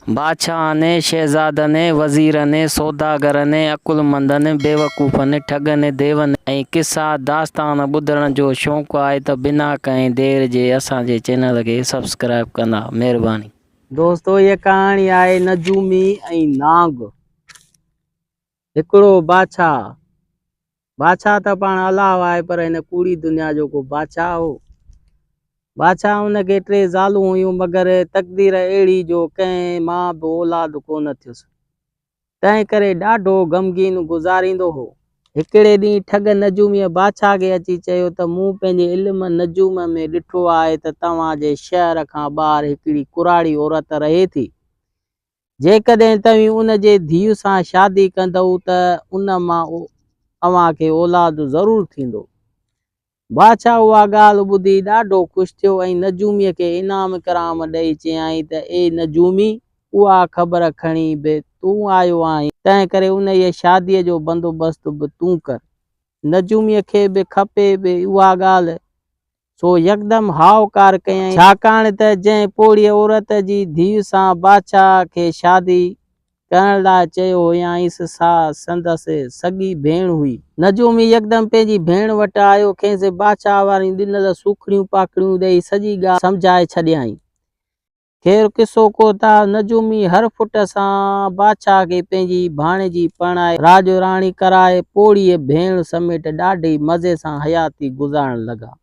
बादशाह ने, शहज़ादा ने, वज़ीर ने, सौदागर ने, अकुलमंद ने, बेवकूफ़ ने, ठग ने, देव ने ऐं किस्सा दास्तान ॿुधण जो शौक़ु आहे त बिना कंहिं देर जे असांजे चैनल खे सब्सक्राइब कंदा। महिरबानी। दोस्तों, ये कहानी आहे नजूमी ऐं नांग। हिकिड़ो बादशाह त पाण अलाह आहे, पर हिन कूड़ी दुनिया जो को बादशाह हो। बादशाह उनखे 3 ज़ालूं हुयूं, मगर तक़दीर अहिड़ी जो कंहिं मां बि औलाद कोन थियुसि। तंहिं करे ॾाढो ग़मगीन गुज़ारींदो हो। हिकिड़े ॾींहुं ठग नजूमीअ बादशाह खे अची चयो त मूं पंहिंजे इल्म नजूम में ॾिठो आहे त तव्हांजे शहर खां ॿाहिरि हिकिड़ी कुराड़ी औरत रहे थी। जेकॾहिं तव्हीं उन जे धीउ सां शादी कंदव त उन मां अव्हांखे औलाद ज़रूरु थींदो। बादशाह उहा ॻाल्हि ॿुधी ॾाढो ख़ुशि थियो ऐं नजूमीअ खे इनाम कराम ॾेई चयाईं त ए नजूमी, उहा ख़बर खणी बि तूं आयो आहीं, तंहिं करे उन जी शादीअ जो बंदोबस्तु बि तूं कर। नजूमीअ खे बि खपे बि उहा ॻाल्हि, सो यकदम हावकार कयईं, छाकाणि त जंहिं पोड़ी औरत जी धीउ सां बादशाह खे शादी करण लाइ चयो हुयईंसि सा संदसि सॻी भेण हुई। नजूमी यकदम पंहिंजी भेण वटि आयो, खेसि बादशाह वारी ॾिनल सूखड़ियूं पाखड़ियूं ॾेई सॼी ॻाल्हि सम्झाए छॾियईं। खेर किसो को था, नजूमी हर फुट सां बादशाह खे पंहिंजी भाणेजी परणाए राज राणी कराए पोड़ीअ भेण समेत ॾाढी मज़े सां हयाती गुज़ारण लॻा।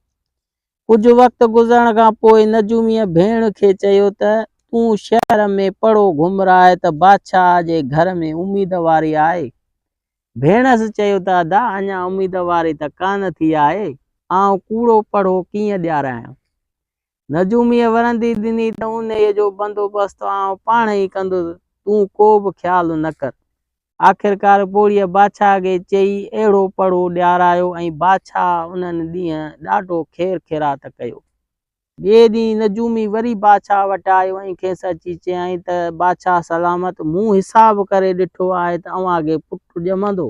कुझु वक़्तु गुज़रण खां पोइ नजूमीअ भेण खे चयो त तूं शहर में पड़ो घुमराए त बादशाह जे घर में उम्मीद वारी आहे। भेणसि चयो त अदा, अञा उम्मीद वारी त कान थी आहे, आउं कूड़ो पड़ो कीअं ॾियारायां। नजूमीअ वरंदी ॾिनी त उन जो बंदोबस्तु आउं पाण ई कंदुसि, तूं को बि ख़्यालु न कर। आख़िरकार पोड़ीअ बादशाह खे चई अहिड़ो पड़ो ॾियारायो ऐं बादशाह उन्हनि ॾींहं ॾाढो खेर खेरात कयो। ॿिए ॾींहुं नजूमी वरी बादशाह वटि आयो ऐं खेसि अची चयाईं त बादशाह सलामत, मूं हिसाब करे ॾिठो आहे त अव्हांखे पुटु ॼमंदो,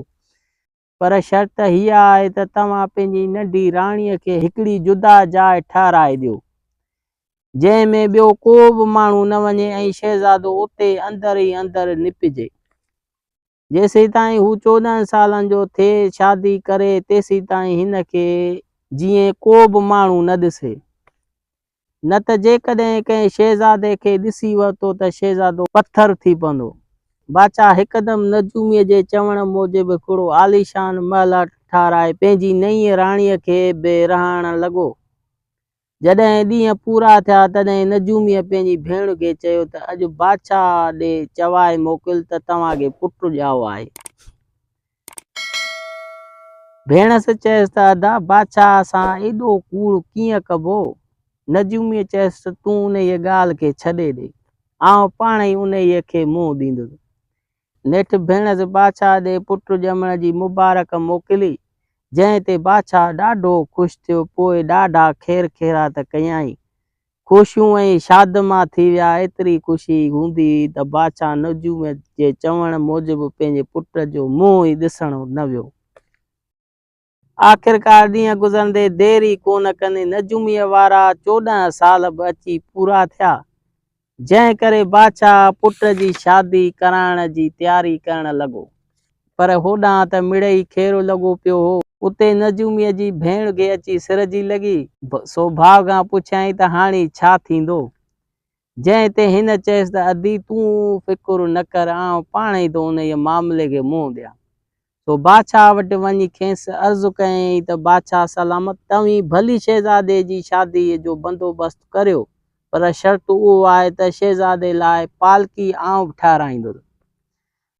पर शर्त हीअ आहे त तव्हां पंहिंजी नंढी राणीअ खे हिकिड़ी जुदा जाइ ठाराए ॾियो, जंहिंमें ॿियो को बि माण्हू न वञे ऐं शहज़ादो उते अंदरि ई अंदरि निपजे। जेसीं ताईं हू 14 सालनि जो थिए शादी करे, तेसीं ताईं हिन खे जीअं को बि माण्हू न ॾिसे, न त जेकॾहिं कंहिं शहज़ादे खे ॾिसी वरितो त शहज़ादो पथर थी पवंदो। बादशाह हिकदमि नजूमीअ जे चवण मूजिबि हिकिड़ो आलीशान महल ठाराए पंहिंजी नईं राणीअ खे बि रहण लॻो। जॾहिं ॾींहं पूरा थिया तॾहिं नजूमीअ पंहिंजी भेण खे चयो त अॼु बादशाह ॾे चवाए मोकिल त तव्हांखे पुटु ॼाओ आहे। भेणसि चयसि त अदा, बादशाह सां एॾो कूड़ कीअं कबो। नजूमीअ चयसि त तूं उन जी ॻाल्हि खे छॾे ॾे, आउं पाण ई उन खे मुंहुं ॾींदुसि। नेठि भेणसि बादशाह ॾे पुटु ॼमण जी मुबारक मोकिली, जंहिं ते बादशाह ॾाढो ख़ुशि थियो। पोइ ॾाढा खेर खेरात कयईं, ख़ुशियूं ऐं शादमा थी विया। एतिरी ख़ुशी हूंदी त बादशाह नजूमीअ जे चवण मूजिबि पंहिंजे पुट जो मुंहुं ई ॾिसण न वियो। आख़िरकार ॾींहं गुज़रंदे देर ई कोन कंदे नजूमीअ वारा 14 साल बि अची पूरा थिया, जंहिं करे बादशाह पुट जी शादी कराइण जी तयारी करण लॻो। पर होॾां त मिड़ई खेर लॻो पियो हो। उते नजूमीअ जी भेण खे अची सिरजी लॻी, सो भाउ खां पुछियईं त हाणे छा थींदो। जंहिं ते हिन चयसि त अदी, तूं फिकुर न कर, आउं पाण ई तो उन जे मामले खे मुंहुं ॾियां। सो बादशाह वटि वञी खेसि अर्ज़ु कयईं त बादशाह सलामत, तव्हीं भली शहज़ादे जी शादीअ जो बंदोबस्तु करियो, पर शर्त उहो आहे त शहज़ादे लाइ पालकी आउं ठाराईंदुसि।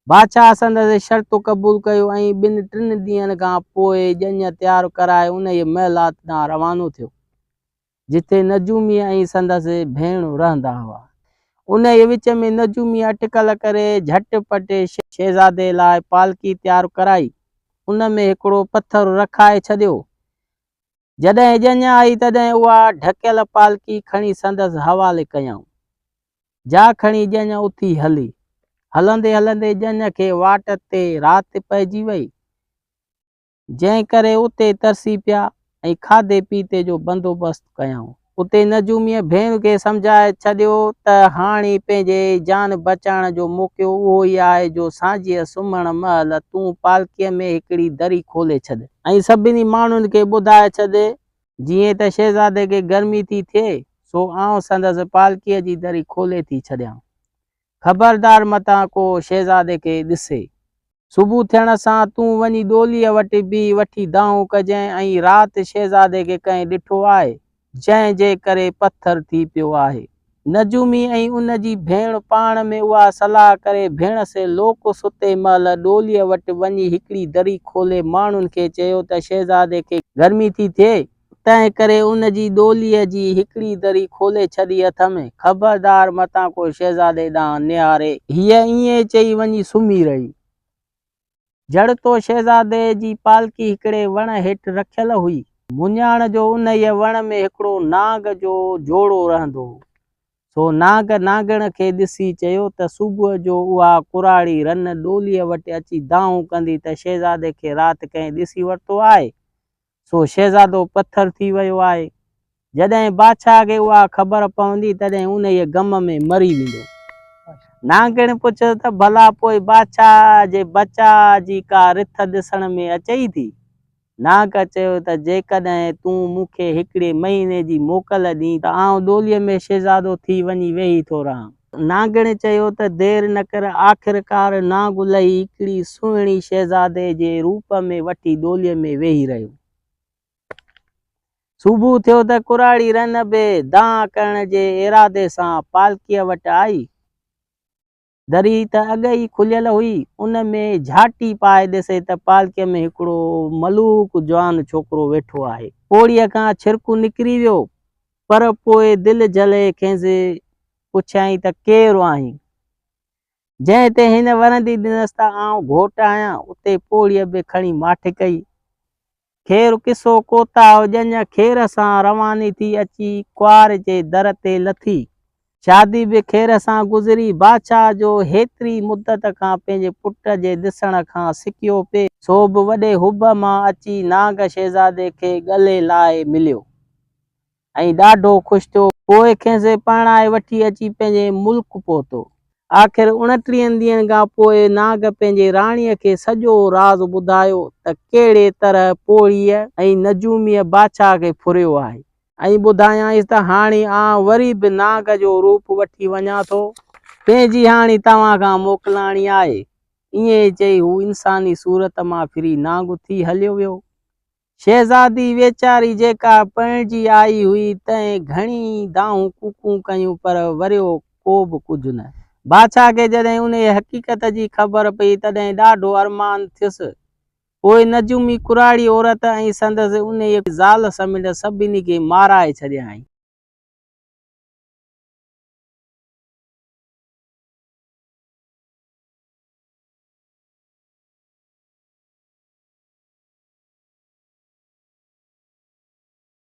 बादशाह संदसि शर्त क़बूल कयो ऐं 2-3 ॾींहंनि खां पोइ ॼञ तयारु कराए उन जे महलात ॾांहुं रवानो थियो, जिथे नजूमीअ ऐं संदसि भेण रहंदा हुआ। उन जे विच में नजूमी अटकल करे झटिपटि शहज़ादे लाइ पालकी तयारु कराई, उन में हिकिड़ो पथर रखाए छॾियो। जॾहिं ॼञ आई तॾहिं उहा ढकियल पालकी खणी संदसि हवाले कयऊं। जा खणी ॼञ उथी हली। हलंदे हलंदे ॼञ खे वाट ते राति पइजी वई, जंहिं करे उते तरसी पिया ऐं खाधे पीते जो बंदोबस्तु कयऊं। उते नजूमीअ भेण खे सम्झाए छॾियो त हाणे पंहिंजे जान बचाइण जो मौक़ो उहो ई आहे जो सांझीअ सुम्हण महिल तूं पालकीअ में हिकिड़ी दरी खोले छॾ ऐं सभिनी माण्हुनि खे ॿुधाए छॾ जीअं त शहज़ादे खे गर्मी थी थिए सो आउं संदसि पालकीअ जी दरी खोले थी छॾियां। ख़बरदार मतां को शहज़ादे खे ॾिसे। सुबुह थियण सां तूं वञी डोलीअ वटि बि वठी दाऊं कजांइ ऐं राति शहज़ादे खे कंहिं ॾिठो आहे जंहिं जे करे पत्थर थी पियो आहे। नजूमी ऐं उन जी भेण पाण में उहा सलाह करे भेण से लोक सुते महिल डोलीअ वटि वञी हिकिड़ी दरी खोले माण्हुनि खे चयो त शहज़ादे खे गर्मी थी थिए तंहिं करे उन जी डोलीअ जी हिकिड़ी दरी खोले छॾी हथ में। ख़बरदार मतां को शहज़ादे ॾांहुं निहारे। हीअ ईअं चई वञी सुम्ही रही। जड़ तो शहज़ादे जी पालकी हिकिड़े वण हेठि रखियल हुई। मुञाण जो उन वण में हिकिड़ो नाग जो जोड़ो रहंदो हो। सो नाग नागण खे ॾिसी चयो त सुबुह जो उहा कुराड़ी रन डोलीअ वटि अची दाऊं कंदी त शहज़ादे खे राति कंहिं ॾिसी वरितो आहे सो शहज़ादो पत्थर थी वियो आहे। जॾहिं बादशाह खे उहा ख़बर पवंदी तॾहिं उन गम में मरी वेंदो। नागण पुछियो त भला पोइ बादशाह जे बचा जी का रिथ ॾिसण में अचई थी। नाग चयो त जेकॾहिं तूं मूंखे हिकिड़े महीने जी मोकल ॾी त आउं डोलीअ में शहज़ादो थी वञी वेही थो रहां। नागण चयो त देरि न कर। आख़िरकार नागुलही हिकिड़ी सुहिणी शहज़ादे जे रूप में वठी डोलीअ में वेही रहियो। सुबुह थियो त कुराड़ी रन बि दांह करण जे इरादे सां पालकीअ वटि आई। दरी त अॻ ई खुलियल हुई। उन में झाटी पाए ॾिसे त पालकीअ में हिकिड़ो मलूक जवान छोकिरो वेठो आहे। पोड़ीअ खां छिरकू निकिरी वियो पर पोइ दिलि जले खेसि पुछियईं त केरु आहीं। जंहिं ते हिन वरंदी ॾिनसि त आउं घोट आहियां। उते पोड़ीअ बि खणी माठि कई। खेर किसो कोता ॼञ खेर सां रवानी थी अची कुआर जे दर ते लथी। शादी बि खेर सां गुज़री। बादशाह जो हेतिरी मुदत खां पंहिंजे पुट जे ॾिसण खां सिकियो पिए सो बि वॾे हुब मां अची नाग शहज़ादे खे गले लाइ मिलियो ऐं ॾाढो ख़ुशि थियो। पोइ खेसि परणाए वठी अची पंहिंजे मुल्क पहुतो। आख़िर 29 ॾींहंनि खां पोइ नाग पंहिंजे राणीअ खे सॼो राज़ ॿुधायो त कहिड़े तरह पोड़ीअ ऐं नजूमीअ बादशाह खे फुरियो आहे ऐं ॿुधायांसि त हाणे आउं वरी बि नाग जो रूप वठी वञा थो। पंहिंजी हाणे तव्हां खां मोकिलाणी आहे। ईअं चई हू इंसानी सूरत मां फिरी नाग थी हलियो वियो। शहज़ादी वेचारी जेका परिणिजी आई हुई तंहिं घणी दाऊं कूकूं कयूं पर वरियो को बि कुझु न। बादशाह खे जॾहिं उन हक़ीक़त जी ख़बर पई तॾहिं ॾाढो अरमान थियुसि। पोइ नजूमी कुराड़ी औरत ऐं संदसि उन ज़ाल समेत सभिनी खे माराए छॾियईं।